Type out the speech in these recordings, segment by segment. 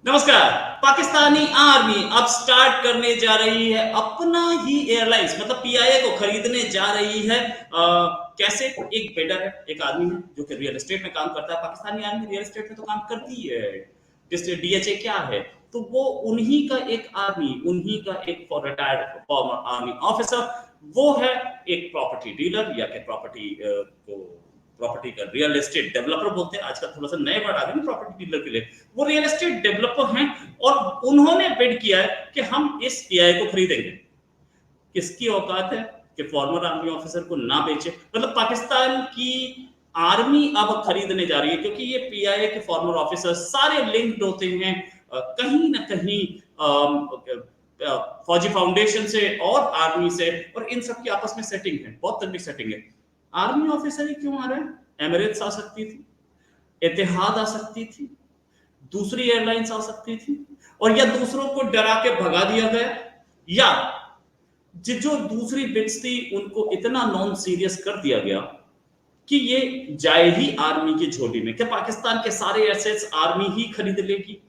नमस्कार। पाकिस्तानी आर्मी अब स्टार्ट करने जा रही है अपना ही एयरलाइंस, मतलब पीआईए को खरीदने जा रही है। कैसे? एक बिल्डर है, एक आदमी है जो कि रियल एस्टेट में काम करता है। पाकिस्तानी आर्मी रियल एस्टेट में तो काम करती है। जैसे डीएचए क्या है, तो वो उन्हीं का एक आर्मी, उन्हीं का एक रिटायर्ड फॉर्मर आर्मी ऑफिसर, वो है एक प्रॉपर्टी डीलर या प्रॉपर्टी को प्रॉपर्टी का रियल एस्टेट डेवलपर बोलते हैं आजकल, थोड़ा सा नए वर्ड आ गए ना प्रॉपर्टी डीलर के लिए। वो रियल एस्टेट डेवलपर हैं और उन्होंने बिड किया है कि हम इस पीआई को खरीदेंगे। किसकी औकात है कि फॉर्मर आर्मी ऑफिसर को ना बेचे? मतलब पाकिस्तान की आर्मी अब खरीदने जा रही है, क्योंकि ये पीआईए के फॉर्मर ऑफिसर सारे लिंक्ड होते हैं कहीं ना कहीं फौजी फाउंडेशन से और आर्मी से, और इन सब की आपस में सेटिंग है, बहुत तगड़ी सेटिंग है। आर्मी ऑफिसर ही क्यों आ रहे हैं? एमिरेट्स आ सकती थी, इतिहाद आ सकती थी, दूसरी एयरलाइंस आ सकती थी, और या दूसरों को डरा के भगा दिया गया, या जो दूसरी बिट्स थी उनको इतना नॉन सीरियस कर दिया गया कि ये जाए ही आर्मी की झोली में। क्या पाकिस्तान के सारे एसेट्स आर्मी ही खरीद लेगी?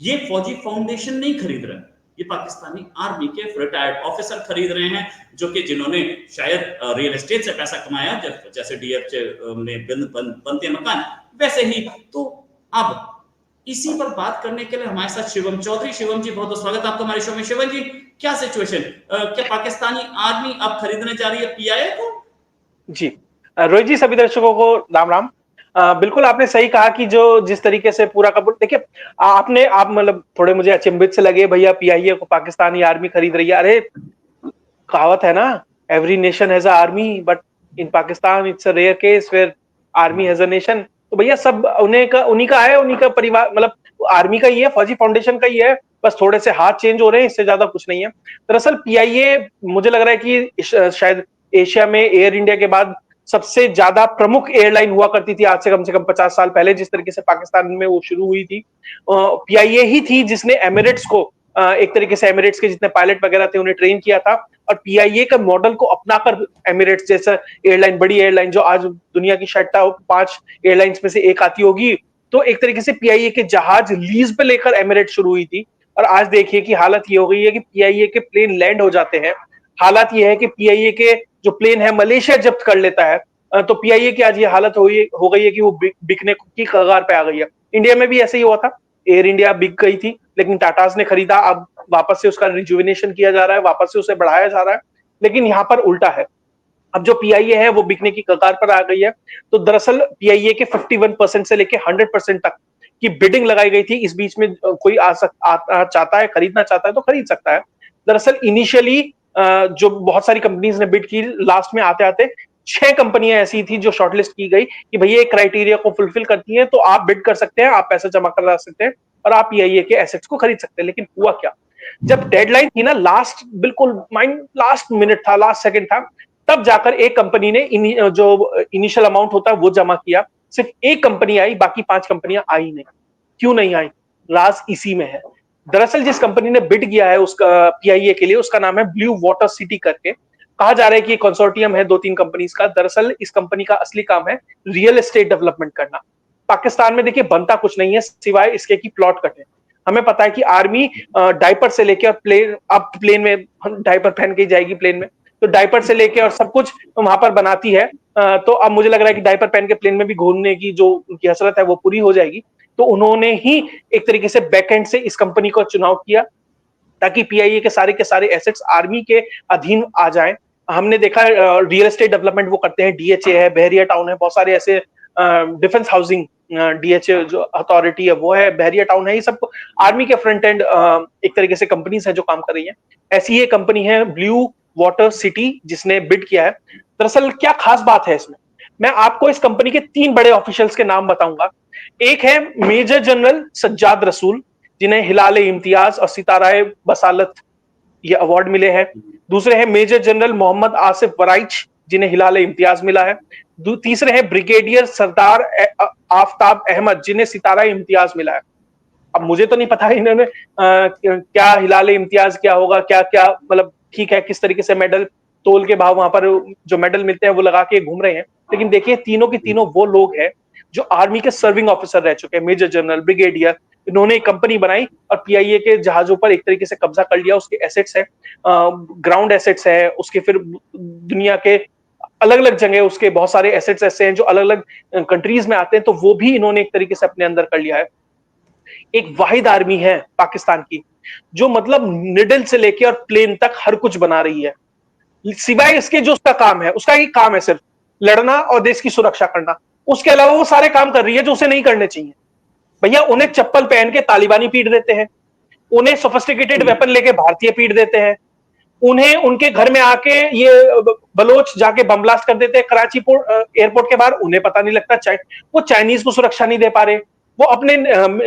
ये फौजी फाउंडेशन नहीं खरीद रहा है, ये पाकिस्तानी आर्मी के रिटायर्ड ऑफिसर खरीद रहे हैं, जो कि जिन्होंने शायद रियल एस्टेट से पैसा कमाया, जैसे डीएफ में बनते मकान वैसे ही। तो अब इसी पर बात करने के लिए हमारे साथ शिवम चौधरी। शिवम जी, बहुत बहुत स्वागत है आपका हमारे शो में। शिवम जी, क्या सिचुएशन, क्या पाकिस्तानी आर्मी अब खरीदने जा रही है पीआईए को? जी। रोहित जी, सभी दर्शकों को राम राम। बिल्कुल आपने सही कहा कि जो जिस तरीके से पूरा का पूरा देखिए, आप मतलब थोड़े मुझे अचंभित से लगे, भैया पीआईए को पाकिस्तानी आर्मी खरीद रही है। अरे, कहावत है ना, every nation has a army but in Pakistan it's a rare case where army has a nation. तो भैया सब उन्हीं का है, उन्हीं का परिवार, मतलब आर्मी का ही है, फौजी फाउंडेशन का ही है। बस थोड़े से हाथ चेंज हो रहे हैं, इससे ज्यादा कुछ नहीं है। दरअसल पीआईए, मुझे लग रहा है कि शायद एशिया में एयर इंडिया के बाद सबसे ज्यादा प्रमुख एयरलाइन हुआ करती थी, आज से कम 50 साल पहले। जिस तरीके से पाकिस्तान में वो शुरू हुई थी, पीआईए ही थी जिसने एमिरेट्स को, एक तरीके से एमिरेट्स के जितने पायलट वगैरह थे उन्हें ट्रेन किया था। और पीआईए का मॉडल को अपनाकर एमिरेट्स जैसा एयरलाइन, बड़ी एयरलाइन जो आज दुनिया की शायद टॉप 5 एयरलाइंस में से एक आती होगी, तो एक तरीके से पीआईए के जहाज लीज पे लेकर एमिरेट्स शुरू हुई थी। और आज देखिए कि हालत ये हो गई है कि पीआईए के प्लेन लैंड हो जाते हैं। हालत ये है कि पीआईए के जो प्लेन है मलेशिया जब्त कर लेता है। तो पीआईए की आज ये हालत हो गई है कि वो बिकने की कगार पे आ गई है। इंडिया में भी ऐसे ही हुआ था, एयर इंडिया बिक गई थी, लेकिन टाटास ने खरीदा। अब वापस से उसका रिजुविनेशन किया जा रहा है, वापस से उसे बढ़ाया जा रहा है। लेकिन यहाँ पर उल्टा है, अब जो पीआईए है वो बिकने की कगार पर आ गई है। तो दरअसल पीआईए के 51% से लेके 100% तक की बिडिंग लगाई गई थी। इस बीच में कोई चाहता है, खरीदना चाहता है तो खरीद सकता है। दरअसल इनिशियली जो बहुत सारी कंपनीज ने बिड की, लास्ट में आते आते 6 कंपनियां ऐसी थी जो शॉर्टलिस्ट की गई कि भैया एक क्राइटेरिया को फुलफिल करती हैं तो आप बिड कर सकते हैं, आप पैसा जमा करा सकते हैं और आप पीआईए के एसेट्स को खरीद सकते हैं। लेकिन हुआ क्या, जब डेडलाइन थी ना, लास्ट बिल्कुल माइंड लास्ट मिनट था, लास्ट सेकंड था, तब जाकर एक कंपनी ने जो इनिशियल अमाउंट होता है वो जमा किया। सिर्फ एक कंपनी आई, बाकी 5 कंपनियां आई नहीं। क्यों नहीं आई? राज इसी में है। दरअसल जिस कंपनी ने बिड किया है उसका पीआईए के लिए, उसका नाम है ब्लू वाटर सिटी करके। कहा जा रहा है कि ये कंसोर्टियम है 2-3 कंपनीज का। दरअसल इस कंपनी का असली काम है रियल एस्टेट डेवलपमेंट करना। पाकिस्तान में देखिए बनता कुछ नहीं है सिवाय इसके की प्लॉट कटे। हमें पता है कि आर्मी डायपर से लेकर प्लेन, अब प्लेन में डायपर पहन के जाएगी प्लेन में, तो डायपर से लेके और सब कुछ वहां पर बनाती है। तो अब मुझे लग रहा है कि डायपर पहन के प्लेन में भी घूमने की जो उनकी हसरत है वो पूरी हो जाएगी। तो उन्होंने ही एक तरीके से बैकएंड से इस कंपनी का चुनाव किया ताकि पीआईए के सारे एसेट्स आर्मी के अधीन आ जाएं। हमने देखा रियल एस्टेट डेवलपमेंट वो करते हैं, डीएचए है, बहरिया टाउन है, बहुत सारे ऐसे डिफेंस हाउसिंग, डीएचए जो अथॉरिटी है वो है, बहरिया टाउन है, ये सब आर्मी के फ्रंट एंड एक तरीके से कंपनीज है जो काम कर रही है। ऐसी ये कंपनी है ब्लू वाटर सिटी जिसने बिड किया है। दरअसल क्या खास बात है इसमें, मैं आपको इस कंपनी के 3 बड़े ऑफिशियल्स के नाम बताऊंगा। एक है मेजर जनरल सज्जाद रसूल, जिन्हें हिलाल इम्तियाज और सिताराए बसालत ये अवार्ड मिले हैं। दूसरे हैं मेजर जनरल मोहम्मद आसिफ वराइच, जिन्हें हिलाल इम्तियाज मिला है। तीसरे हैं ब्रिगेडियर सरदार आफताब अहमद, जिन्हें सितारा इम्तियाज मिला है। अब मुझे तो नहीं पता इन्होंने क्या हिलाल इम्तियाज क्या होगा, क्या क्या मतलब, ठीक है किस तरीके से मेडल तोल के भाव वहां पर जो मेडल मिलते हैं वो लगा के घूम रहे हैं। लेकिन देखिए तीनों की तीनों वो लोग हैं जो आर्मी के सर्विंग ऑफिसर रह चुके हैं, मेजर जनरल, ब्रिगेडियर। इन्होंने एक कंपनी बनाई और पीआईए के जहाजों पर एक तरीके से कब्जा कर लिया, उसके एसेट्स है, ग्राउंड एसेट्स है, उसके फिर दुनिया के अलग अलग जगह उसके बहुत सारे एसेट्स ऐसे हैं जो अलग अलग कंट्रीज में आते हैं, तो वो भी इन्होंने एक तरीके से अपने अंदर कर लिया है। एक वाहिद आर्मी है पाकिस्तान की जो मतलब निडल से लेके और प्लेन तक हर कुछ बना रही है, सिवाय इसके जो उसका काम है, उसका एक काम है सिर्फ लड़ना और देश की सुरक्षा करना। उसके अलावा वो सारे काम कर रही है जो उसे नहीं करने चाहिए। भैया उन्हें चप्पल पहन के तालिबानी पीट देते हैं, उन्हें सोफिस्टिकेटेड वेपन लेके भारतीय पीट देते हैं, उन्हें उनके घर में आके ये बलोच जाके बम ब्लास्ट कर देते हैं कराची एयरपोर्ट के बाहर, उन्हें पता नहीं लगता। वो चाइनीज को सुरक्षा नहीं दे पा रहे, वो अपने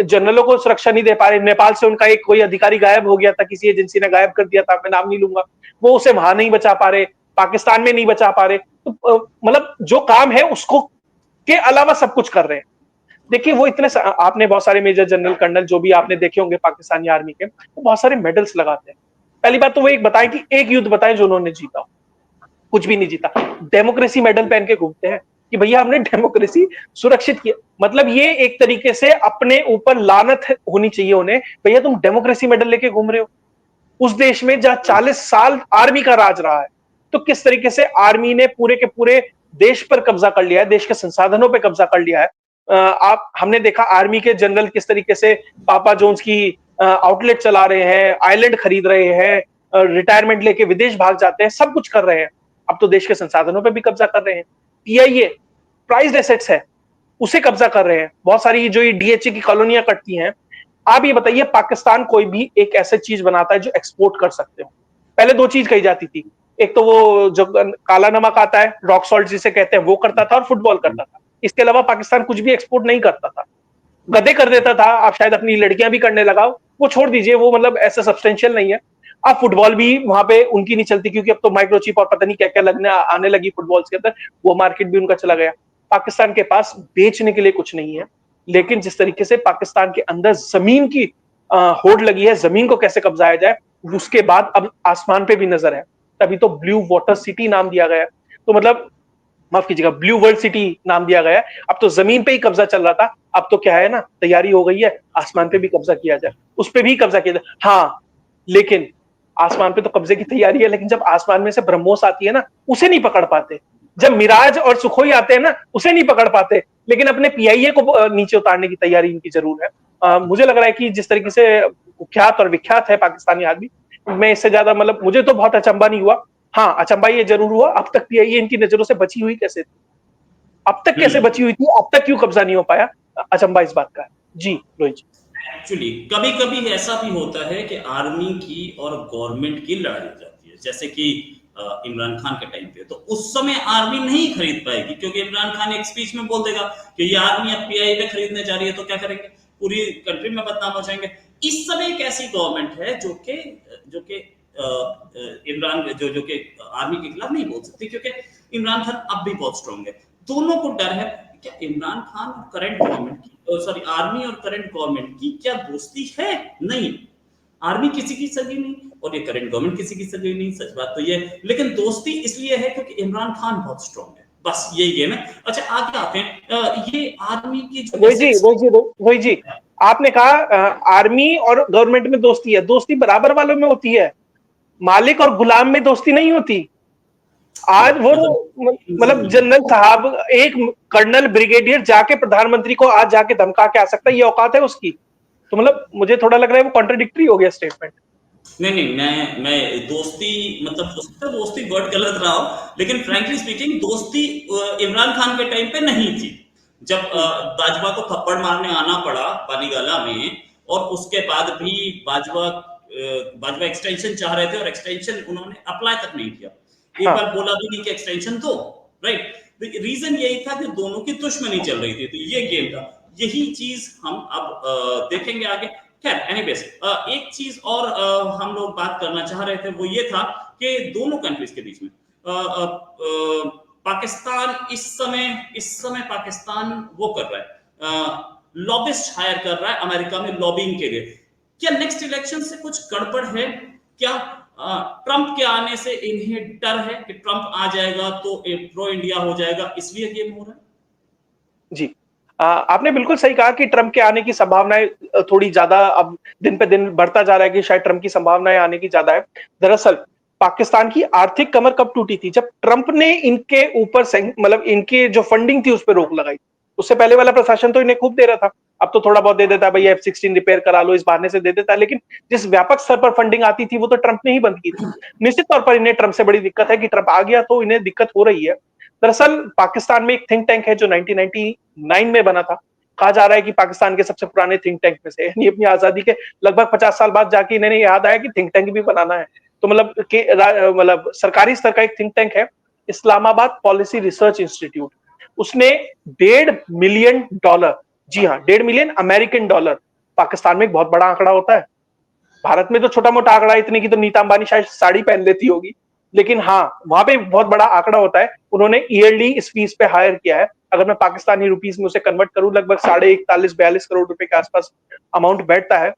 जनरलों को सुरक्षा नहीं दे पा रहे। नेपाल से उनका एक कोई अधिकारी गायब हो गया था, किसी एजेंसी ने गायब कर दिया था, मैं नाम नहीं लूंगा, वो उसे वहां नहीं बचा पा रहे, पाकिस्तान में नहीं बचा पा रहे। तो मतलब जो काम है उसको के अलावा सब कुछ कर रहे हैं। देखिए वो इतने आपने बहुत सारे मेजर जनरल कर्नल जो भी आपने देखे होंगे पाकिस्तानी आर्मी के, वो बहुत सारे मेडल्स लगाते हैं। पहली बात तो वो एक बताएं कि एक युद्ध बताएं जो उन्होंने जीता, कुछ भी नहीं जीता। डेमोक्रेसी मेडल पहन के घूमते हैं कि भैया हमने डेमोक्रेसी सुरक्षित किया। मतलब ये एक तरीके से अपने ऊपर लानत होनी चाहिए उन्हें, भैया तुम डेमोक्रेसी मेडल लेके घूम रहे हो उस देश में जहां 40 साल आर्मी का राज रहा है। तो किस तरीके से आर्मी ने पूरे के पूरे देश पर कब्जा कर लिया है, देश के संसाधनों पर कब्जा कर लिया है। आप हमने देखा आर्मी के जनरल किस तरीके से पापा जोन्स की आउटलेट चला रहे हैं, आइलैंड खरीद रहे हैं, रिटायरमेंट लेके विदेश भाग जाते हैं, सब कुछ कर रहे हैं। अब तो देश के संसाधनों पे भी कब्जा कर रहे हैं। पीआईए प्राइज्ड एसेट्स है, उसे कब्जा कर रहे हैं। बहुत सारी जो ये डीएचए की कॉलोनियां कटती हैं। आप ये बताइए पाकिस्तान कोई भी एक ऐसी चीज बनाता है जो एक्सपोर्ट कर सकते हो। पहले दो चीज कही जाती थी, एक तो वो जो काला नमक आता है, रॉक सॉल्ट जिसे कहते हैं, वो करता था और फुटबॉल करता था। इसके अलावा पाकिस्तान कुछ भी एक्सपोर्ट नहीं करता था। गधे कर देता था, आप शायद अपनी लड़कियां भी करने लगाओ, वो छोड़ दीजिए, वो मतलब ऐसा सब्सटेंशियल नहीं है। अब फुटबॉल भी वहां पे उनकी नहीं चलती क्योंकि अब तो माइक्रोचिप और पता नहीं क्या क्या लगने आने लगी फुटबॉल्स के अंदर, वो मार्केट भी उनका चला गया। पाकिस्तान के पास बेचने के लिए कुछ नहीं है। लेकिन जिस तरीके से पाकिस्तान के अंदर जमीन की होड़ लगी है, जमीन को कैसे कब्जाया जाए, उसके बाद अब आसमान पे भी नजर है। तभी तो ब्लू वाटर सिटी नाम दिया गया। तो मतलब माफ कीजिएगा, ब्लू वर्ल्ड सिटी नाम दिया गया है। अब तो जमीन पे ही कब्जा चल रहा था, अब तो क्या है ना, तैयारी हो गई है आसमान पे भी कब्जा किया जाए, उस पे भी कब्जा किया जाए। हाँ, लेकिन आसमान पे तो कब्जे की तैयारी है, लेकिन जब आसमान में से ब्रह्मोस आती है ना, उसे नहीं पकड़ पाते। जब मिराज और सुखोई आते हैं ना, उसे नहीं पकड़ पाते। लेकिन अपने पीआईए को नीचे उतारने की तैयारी इनकी जरूर है। मुझे लग रहा है कि जिस तरीके से कुख्यात और विख्यात है पाकिस्तानी आदमी, मैं इससे ज्यादा मतलब मुझे तो बहुत अचंबा नहीं हुआ। हाँ, अचंबा ये जरूर हुआ अब तक पीआईए इनकी नजरों से बची हुई कैसे थी, अब तक कैसे बची हुई थी, अब तक क्यों कब्जा नहीं हो पाया, अचंबा इस बात का है। जी रोहित जी। एक्चुअली कभी कभी ऐसा भी होता है कि आर्मी की और गवर्नमेंट की लड़ाई हो जाती है, जैसे कि इमरान खान के टाइम पे, तो उस समय आर्मी नहीं खरीद पाएगी क्योंकि इमरान खान एक स्पीच में बोल देगा कि ये आर्मी अब पीआई पे खरीदने जा रही है, तो क्या करेंगे, पूरी कंट्री में बदनाम हो जाएंगे। इस समय एक ऐसी गवर्नमेंट है जो कि इमरान जो कि आर्मी के खिलाफ नहीं बोल सकती क्योंकि इमरान खान अब भी बहुत स्ट्रांग है। दोनों को डर है, क्या इमरान खान और करंट गवर्नमेंट की, सॉरी आर्मी और करंट गवर्नमेंट की क्या दोस्ती है? नहीं, आर्मी किसी की सगी नहीं और ये करंट गवर्नमेंट किसी की सगी नहीं, सच बात तो ये। लेकिन दोस्ती इसलिए है क्योंकि इमरान खान बहुत स्ट्रांग है, बस यही गेम है। अच्छा आगे आते हैं, ये आर्मी की जो एसेट्स, वही जी, आपने कहा आर्मी और गवर्नमेंट में दोस्ती है, दोस्ती बराबर वालों में होती है, मालिक और गुलाम में दोस्ती नहीं होती। आज वो मतलब जनरल साहब, एक कर्नल ब्रिगेडियर जाके प्रधानमंत्री को आज जाके धमका के आ सकता है, ये औकात है उसकी? तो मतलब मुझे थोड़ा लग रहा है वो कॉन्ट्रडिक्टरी हो गया स्टेटमेंट। नहीं, मैं दोस्ती, मतलब हो सकता है दोस्ती वर्ड गलत रहा हो, लेकिन फ्रैंकली स्पीकिंग दोस्ती इमरान खान के टाइम पे नहीं थी। जब बाजवा को थप्पड़ मारने आना पड़ा बानीगाला में, और उसके बाद भी बाजवा एक्सटेंशन चाह रहे थे और एक्सटेंशन उन्होंने अप्लाई तक नहीं किया, एक बार बोला भी नहीं कि एक्सटेंशन दो, राइट। रीजन यही था कि दोनों की दुश्मनी चल रही थी, तो ये गेम था। यही चीज हम अब देखेंगे आगे। खैर एनीवेज, एक चीज और हम लोग बात करना चाह रहे थे, वो ये था कि दोनों कंट्रीज के बीच में पाकिस्तान इस समय पाकिस्तान वो कर रहा है, लॉबिस्ट हायर कर रहा है अमेरिका में लॉबिंग के लिए। क्या नेक्स्ट इलेक्शन से कुछ गड़बड़ है? क्या ट्रंप के आने से इन्हें डर है कि ट्रंप आ जाएगा तो प्रो इंडिया हो जाएगा, इसलिए गेम हो रहा है? जी, आपने बिल्कुल सही कहा कि ट्रंप के आने की संभावनाएं थोड़ी ज्यादा अब दिन पे दिन बढ़ता जा रहा है कि शायद ट्रंप की संभावनाएं आने की ज्यादा है। दरअसल पाकिस्तान की आर्थिक कमर कब टूटी थी? जब ट्रंप ने इनके ऊपर मतलब इनके जो फंडिंग थी उस पर रोक लगाई। उससे पहले वाला प्रशासन तो इन्हें खूब दे रहा था। अब तो थोड़ा बहुत दे देता है, भाई F-16 रिपेयर करा लो, इस बहाने से दे देता है, लेकिन जिस व्यापक स्तर पर फंडिंग आती थी वो तो ट्रंप ने ही बंद की थी। निश्चित तौर पर इन्हें ट्रंप से बड़ी दिक्कत है कि ट्रंप आ गया तो इन्हें दिक्कत हो रही है। दरअसल पाकिस्तान में एक थिंक टैंक है जो 1999 में बना था। कहा जा रहा है कि पाकिस्तान के सबसे पुराने थिंक टैंक में से, यानी अपनी आजादी के लगभग 50 साल बाद जाके इन्हें याद आया कि थिंक टैंक भी बनाना है। तो मतलब सरकारी स्तर का एक थिंक टैंक है, इस्लामाबाद पॉलिसी रिसर्च इंस्टीट्यूट। उसने $1.5 मिलियन, जी हाँ, $1.5 मिलियन, पाकिस्तान में एक बहुत बड़ा आंकड़ा होता है। भारत में तो छोटा मोटा आंकड़ा, इतने की तो नीता अंबानी शायद साड़ी पहन लेती होगी, लेकिन हाँ, वहां पे बहुत बड़ा आंकड़ा होता है। उन्होंने ईयरली इस फीस पे हायर किया है। अगर मैं पाकिस्तानी रुपीस में उसे कन्वर्ट करूं, लगभग 41 42 करोड़ रुपए के आसपास अमाउंट बैठता है।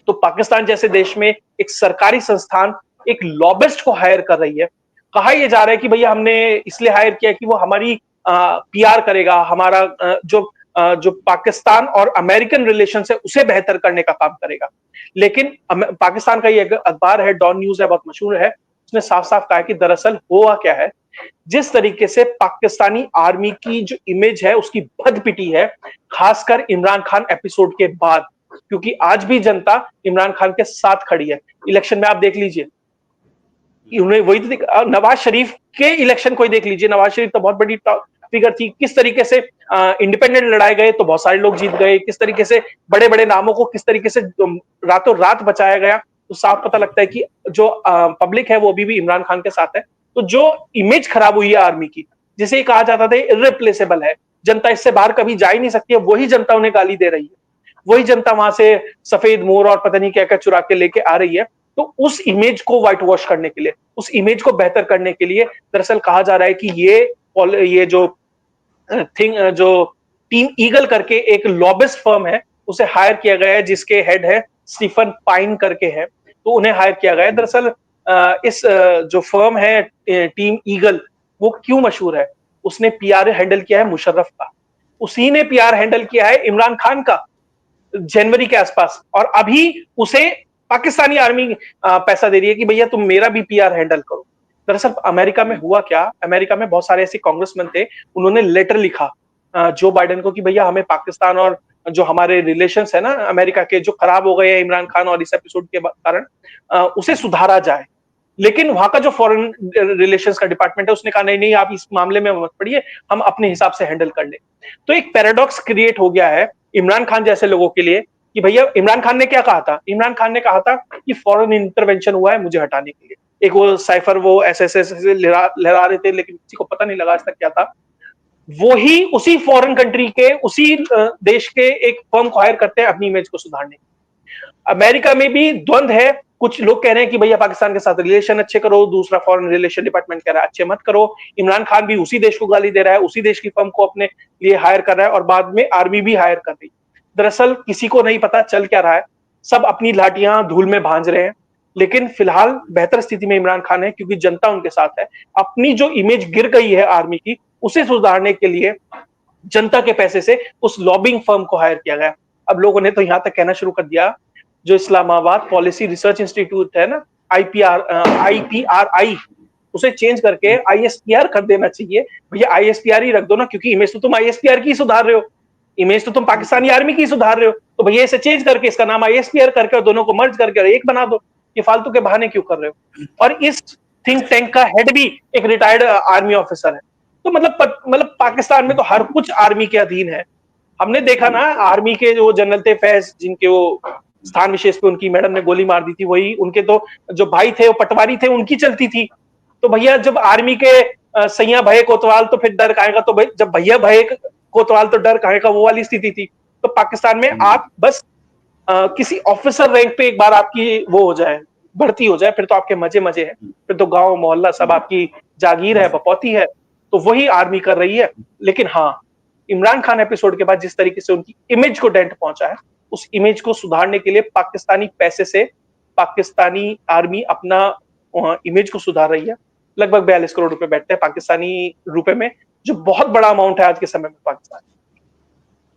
तो पाकिस्तान जैसे देश में एक सरकारी संस्थान एक लॉबिस्ट को हायर कर रही है। कहा यह जा रहा है कि भैया हमने इसलिए हायर किया कि वो हमारी पीआर करेगा, हमारा जो पाकिस्तान और अमेरिकन रिलेशन है उसे बेहतर करने का काम करेगा। लेकिन पाकिस्तान का ये अखबार है, डॉन न्यूज है, बहुत मशहूर है, उसने साफ साफ कहा कि दरअसल हुआ क्या है, जिस तरीके से पाकिस्तानी आर्मी की जो इमेज है उसकी भद पिटी है, खासकर इमरान खान एपिसोड के बाद, क्योंकि आज भी जनता इमरान खान के साथ खड़ी है। इलेक्शन में आप देख लीजिए, उन्हें वही तो नवाज शरीफ के इलेक्शन को ही देख लीजिए, नवाज शरीफ तो बहुत बड़ी फिगर थी, किस तरीके से इंडिपेंडेंट लड़ाए गए तो बहुत सारे लोग जीत गए, किस तरीके से बड़े बड़े नामों को किस तरीके से रातों रात बचाया गया। तो साफ पता लगता है कि जो पब्लिक है वो अभी भी इमरान खान के साथ है। तो जो इमेज खराब हुई है आर्मी की, जिसे कहा जाता था इररिप्लेसेबल है, जनता इससे बाहर कभी जा ही नहीं सकती है, वही जनता उन्हें गाली दे रही है, वही जनता वहां से सफेद मोर और पता नहीं क्या क्या चुरा के लेके आ रही है। तो उस इमेज को व्हाइट वॉश करने के लिए, उस इमेज को बेहतर करने के लिए दरअसल कहा जा रहा है कि ये जो टीम ईगल करके एक लॉबिस्ट फर्म है उसे हायर किया गया है, जिसके हेड है स्टीफन पाइन करके है। तो उन्हें हायर किया गया है। दरअसल इस जो फर्म है टीम ईगल, वो क्यों मशहूर है? उसने पीआर हैंडल किया है मुशर्रफ का, उसी ने पीआर हैंडल किया है इमरान खान का जनवरी के आसपास, और अभी उसे पाकिस्तानी आर्मी पैसा दे रही है कि भैया तुम मेरा भी पीआर हैंडल करो। दरअसल अमेरिका में हुआ क्या, अमेरिका में बहुत सारे ऐसे कांग्रेसमैन थे, उन्होंने लेटर लिखा जो बाइडेन को कि भैया हमें पाकिस्तान और जो हमारे रिलेशंस है ना अमेरिका के, जो खराब हो गए हैं इमरान खान और इस एपिसोड के कारण, उसे सुधारा जाए। लेकिन वहां का जो फॉरेन रिलेशंस का डिपार्टमेंट है उसने कहा नहीं नहीं, आप इस मामले में मत पड़िए, हम अपने हिसाब से हैंडल कर ले। तो एक पैराडॉक्स क्रिएट हो गया है इमरान खान जैसे लोगों के लिए कि भैया, इमरान खान ने क्या कहा था? इमरान खान ने कहा था कि फॉरेन इंटरवेंशन हुआ है मुझे हटाने के लिए। एक वो साइफर वो एसएसएस लहरा रहे थे, लेकिन किसी को पता नहीं लगा आज तक क्या था। वो ही उसी फॉरेन कंट्री के, उसी देश के एक फर्म को हायर करते हैं अपनी इमेज को सुधारने। अमेरिका में भी द्वंद है, कुछ लोग कह रहे हैं कि भैया पाकिस्तान के साथ रिलेशन अच्छे करो, दूसरा फॉरेन रिलेशन डिपार्टमेंट कह रहा है अच्छे मत करो। इमरान खान भी उसी देश को गाली दे रहा है, उसी देश की फर्म को अपने लिए हायर कर रहा है, और बाद में आर्मी भी हायर कर रही है। दरअसल किसी को नहीं पता चल क्या रहा है, सब अपनी लाठियां धूल में भांज रहे हैं। लेकिन फिलहाल बेहतर स्थिति में इमरान खान है क्योंकि जनता उनके साथ है। अपनी जो इमेज गिर गई है आर्मी की, उसे सुधारने के लिए जनता के पैसे से उस लॉबिंग फर्म को हायर किया गया। अब लोगों ने तो यहां तक कहना शुरू कर दिया, जो इस्लामाबाद पॉलिसी रिसर्च इंस्टीट्यूट है ना, आईपीआरआई, उसे चेंज करके आईएसपीआर कर देना चाहिए। भैया आईएसपीआर ही रख दो ना, क्योंकि इमेज तो तुम आईएसपीआर की सुधार रहे हो, इमेज तो तुम पाकिस्तानी आर्मी की सुधार रहे हो। तो भैया इसे चेंज करके इसका नाम आईएसपीआर करके और दोनों को मर्ज करके एक बना दो। ये फालतू के बहाने क्यों कर रहे हो? और इस थिंक टैंक का हेड भी एक रिटायर्ड आर्मी ऑफिसर है। तो मतलब पाकिस्तान में तो हर कुछ आर्मी के अधीन है। हमने देखा ना, आर्मी के जो जनरल थे फैज, जिनके वो स्थान विशेष पे उनकी मैडम ने गोली मार दी थी, वही उनके तो जो भाई थे वो पटवारी थे, उनकी चलती थी। तो भैया जब आर्मी के सैया भये कोतवाल तो फिर डर काहे का, तो भाई जब भैया भये कोतवाल तो डर काहे का, वो वाली स्थिति थी। तो पाकिस्तान में आप बस किसी ऑफिसर रैंक पे एक बार आपकी वो हो जाए, भर्ती हो जाए, फिर तो आपके मजे मजे हैं, फिर तो गांव मोहल्ला सब आपकी जागीर है, बपौती है। तो वही आर्मी कर रही है। लेकिन हाँ, इमरान खान एपिसोड के बाद जिस तरीके से उनकी इमेज को डेंट पहुंचा है, उस इमेज को सुधारने के लिए पाकिस्तानी पैसे से पाकिस्तानी आर्मी अपना इमेज को सुधार रही है। लगभग 42 करोड़ रुपए बैठते हैं पाकिस्तानी रुपए में, जो बहुत बड़ा अमाउंट है आज के समय में Pakistan.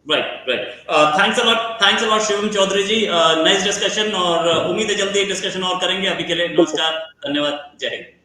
Right thanks a lot Shivam Chaudhary ji, nice discussion, और उम्मीद है जल्दी एक डिस्कशन और करेंगे। अभी के लिए बिल्कुल। नमस्कार, धन्यवाद, जय हिंद।